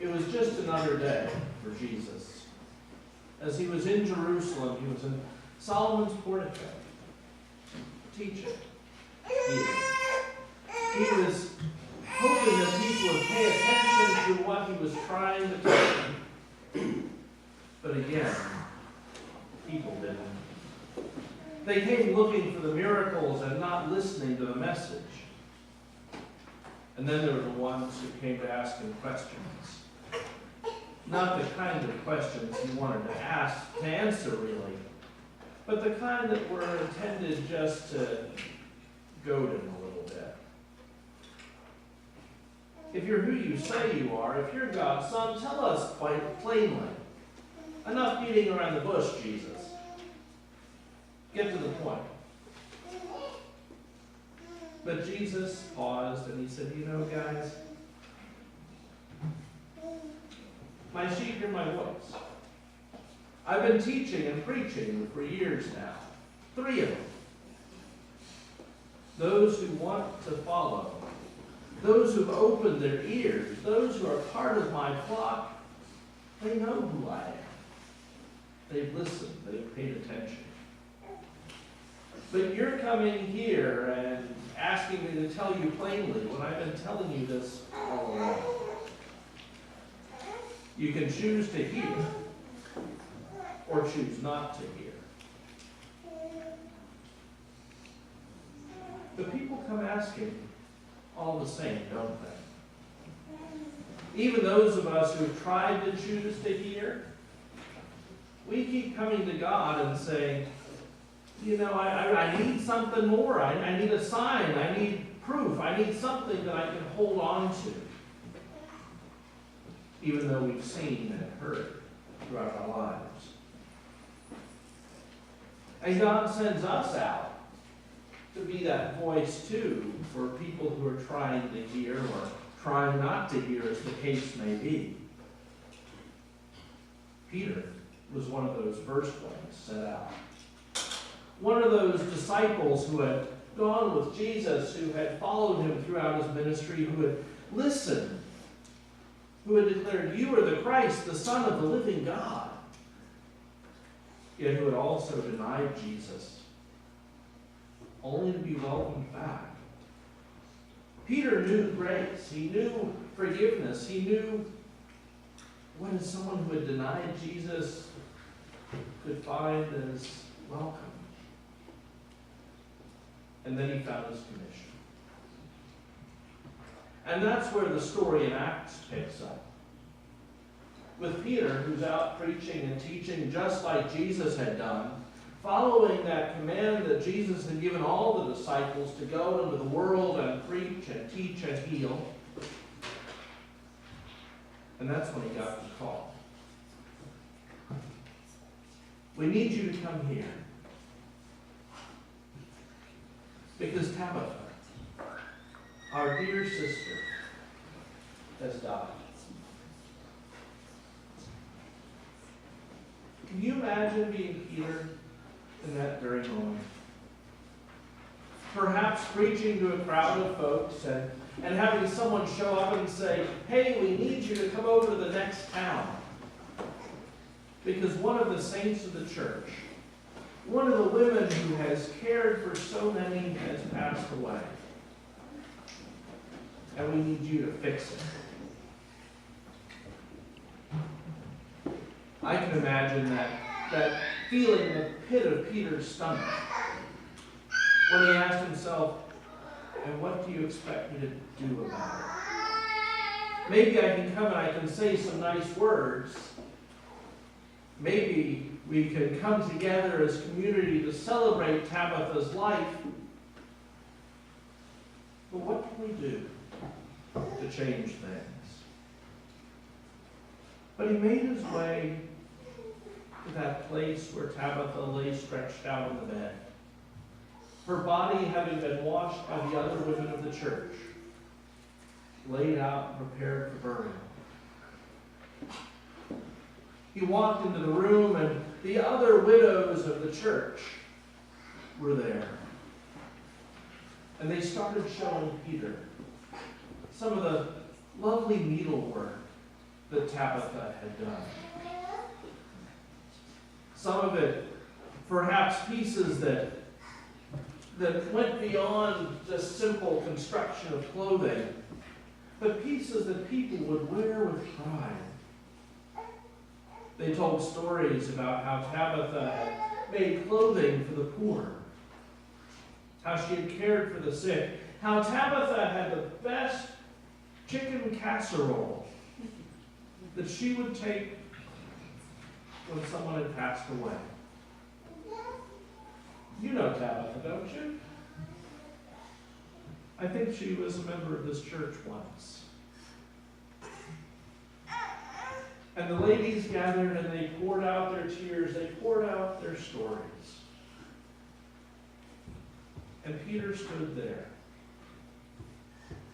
It was just another day for Jesus. As he was in Jerusalem, he was in Solomon's portico, teaching. He was hoping that people would pay attention to what he was trying to tell them. But again, people didn't. They came looking for the miracles and not listening to the message. And then there were the ones who came to ask him questions. Not the kind of questions he wanted to answer really, but the kind that were intended just to goad him a little bit. If you're who you say you are, if you're God's son, tell us quite plainly. Enough beating around the bush, Jesus. Get to the point. But Jesus paused and he said, you know, guys, my sheep hear my voice. I've been teaching and preaching for years now. 3 of them. Those who want to follow, those who've opened their ears, those who are part of my flock, they know who I am. They've listened, they've paid attention. But you're coming here and asking me to tell you plainly when I've been telling you this all along. You can choose to hear or choose not to hear. The people come asking all the same, don't they? Even those of us who've tried to choose to hear, we keep coming to God and saying, you know, I need something more. I need a sign. I need proof. I need something that I can hold on to. Even though we've seen and heard throughout our lives. And God sends us out to be that voice too for people who are trying to hear or trying not to hear, as the case may be. Peter was one of those first ones set out. One of those disciples who had gone with Jesus, who had followed him throughout his ministry, who had listened, who had declared, you are the Christ, the Son of the living God, yet who had also denied Jesus, only to be welcomed back. Peter knew grace. He knew forgiveness. He knew what is someone who had denied Jesus could find as welcome. And then he found his commission. And that's where the story in Acts picks up. With Peter, who's out preaching and teaching just like Jesus had done, following that command that Jesus had given all the disciples to go into the world and preach and teach and heal. And that's when he got the call. We need you to come here. Because Tabitha, our dear sister, has died. Can you imagine being Peter in that very moment? Perhaps preaching to a crowd of folks and having someone show up and say, hey, we need you to come over to the next town. Because one of the saints of the church, one of the women who has cared for so many, has passed away. And we need you to fix it. I can imagine that feeling in the pit of Peter's stomach when he asked himself, and what do you expect me to do about it? Maybe I can come and I can say some nice words. Maybe we can come together as community to celebrate Tabitha's life. But what can we do to change things? But he made his way to that place where Tabitha lay stretched out on the bed, her body having been washed by the other women of the church, laid out and prepared for burial. He walked into the room, and the other widows of the church were there. And they started showing Peter some of the lovely needlework that Tabitha had done. Some of it, perhaps pieces that went beyond just simple construction of clothing, but pieces that people would wear with pride. They told stories about how Tabitha had made clothing for the poor, how she had cared for the sick, how Tabitha had the best chicken casserole that she would take when someone had passed away. You know Tabitha, don't you? I think she was a member of this church once. And the ladies gathered and they poured out their tears, they poured out their stories. And Peter stood there,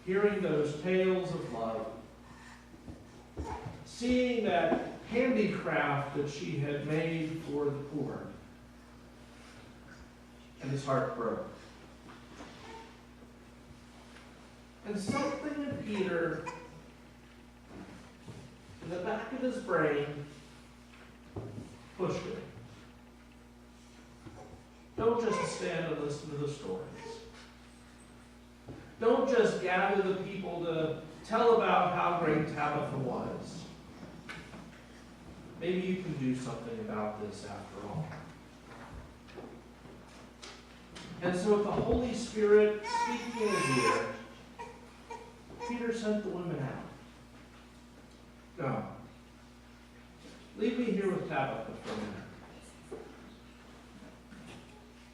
hearing those tales of love, seeing that handicraft that she had made for the poor. And his heart broke. And something in Peter, in the back of his brain, pushed him. Don't just stand and listen to the stories. Don't just gather the people to tell about how great Tabitha was. Maybe you can do something about this after all. And so with the Holy Spirit speaking in his ear, Peter sent the women out. Go. Leave me here with Tabitha for a minute.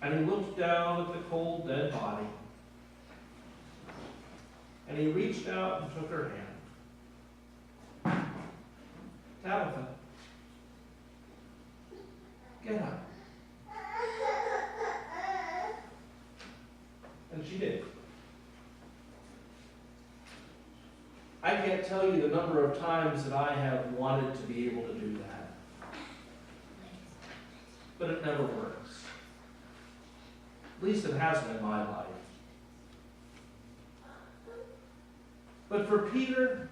And he looked down at the cold, dead body. And he reached out and took her hand. Tabitha, get up. And she did. I can't tell you the number of times that I have wanted to be able to do that. But it never works. At least it hasn't in my life. But for Peter,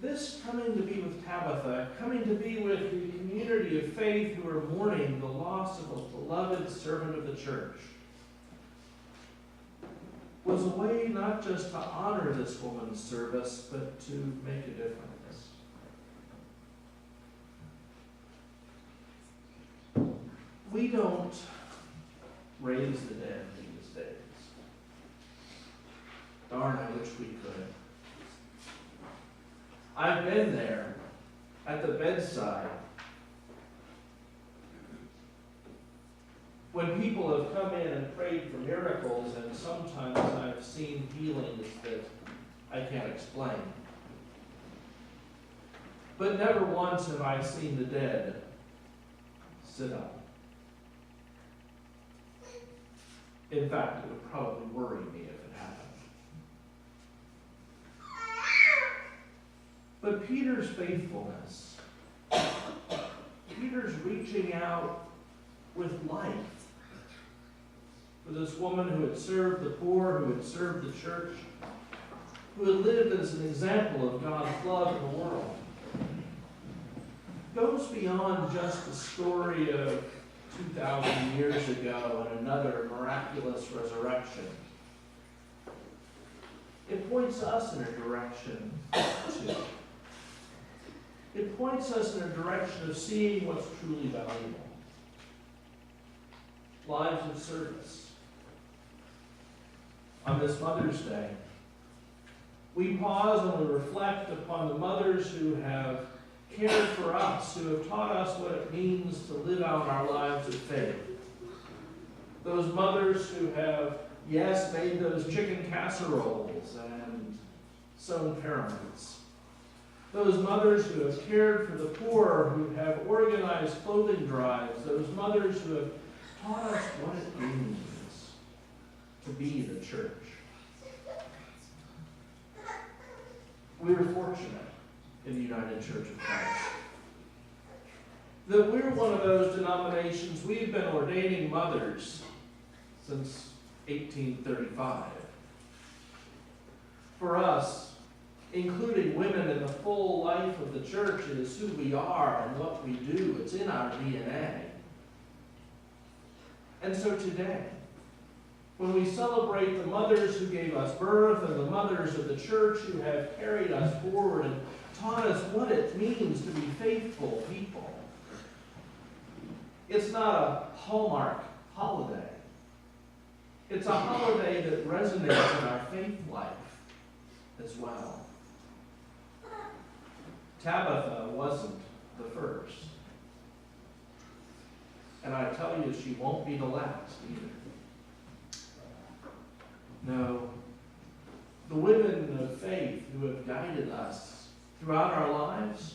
this coming to be with Tabitha, coming to be with the community of faith who are mourning the loss of a beloved servant of the church, was a way not just to honor this woman's service, but to make a difference. We don't raise the dead these days. Darn, I wish we could. I've been there at the bedside when people have come in and prayed for miracles, and sometimes I've seen healings that I can't explain. But never once have I seen the dead sit up. In fact, it would probably worry me if it happened. But Peter's faithfulness, Peter's reaching out with life for this woman who had served the poor, who had served the church, who had lived as an example of God's love in the world, goes beyond just the story of 2,000 years ago and another miraculous resurrection. It points us in a direction too. It points us in a direction of seeing what's truly valuable. Lives of service. On this Mother's Day, we pause and we reflect upon the mothers who have cared for us, who have taught us what it means to live out our lives of faith. Those mothers who have, yes, made those chicken casseroles and sewn paraments. Those mothers who have cared for the poor, who have organized clothing drives. Those mothers who have taught us what it means to be the church. We are fortunate in the United Church of Christ that we're one of those denominations. We've been ordaining mothers since 1835. For us, including women in the full life of the church, is who we are and what we do. It's in our DNA. And so today, when we celebrate the mothers who gave us birth and the mothers of the church who have carried us forward and taught us what it means to be faithful people, it's not a Hallmark holiday. It's a holiday that resonates in our faith life as well. Tabitha wasn't the first. And I tell you, she won't be the last either. No, the women of faith who have guided us throughout our lives,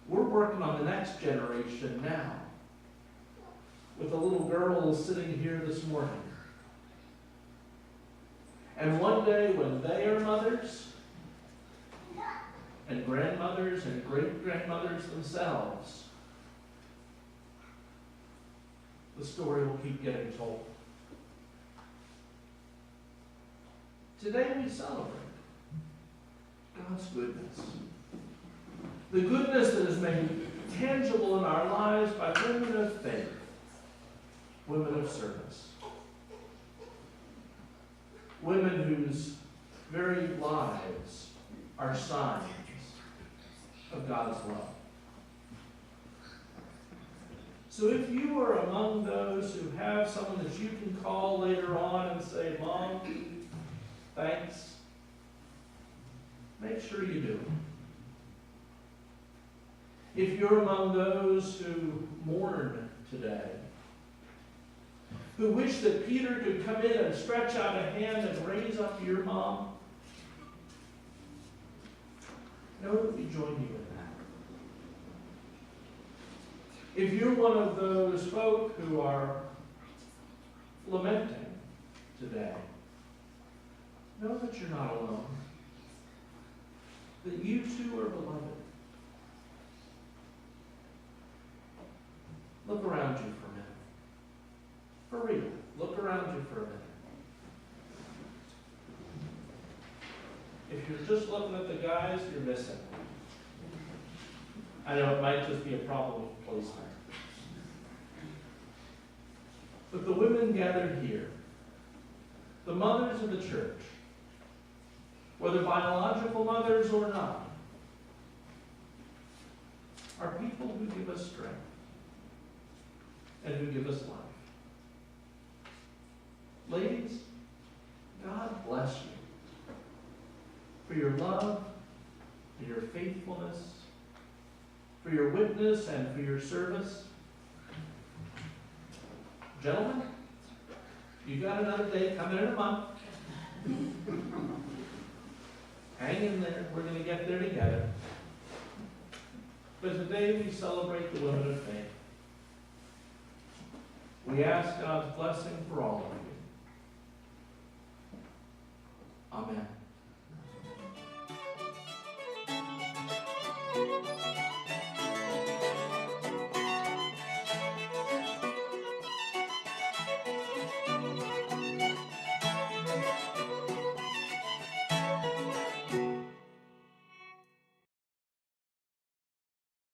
we're working on the next generation now. With the little girls sitting here this morning. And one day when they are mothers, and grandmothers and great-grandmothers themselves, the story will keep getting told. Today we celebrate God's goodness. The goodness that is made tangible in our lives by women of faith, women of service. Women whose very lives are signs of God's love. So if you are among those who have someone that you can call later on and say, Mom, thanks, make sure you do. If you're among those who mourn today, who wish that Peter could come in and stretch out a hand and raise up your mom, know that we join you in that. If you're one of those folk who are lamenting today, know that you're not alone, that you too are beloved. Look around you for a minute. For real, look around you for a minute. If you're just looking at the guys, you're missing. I know it might just be a problem with placement. But the women gathered here, the mothers of the church, whether biological mothers or not, are people who give us strength and who give us life. Ladies, God bless you for your love, for your faithfulness, for your witness, and for your service. Gentlemen, you got another day coming in a month. Hang in there. We're going to get there together. But today we celebrate the women of faith. We ask God's blessing for all of you. Amen.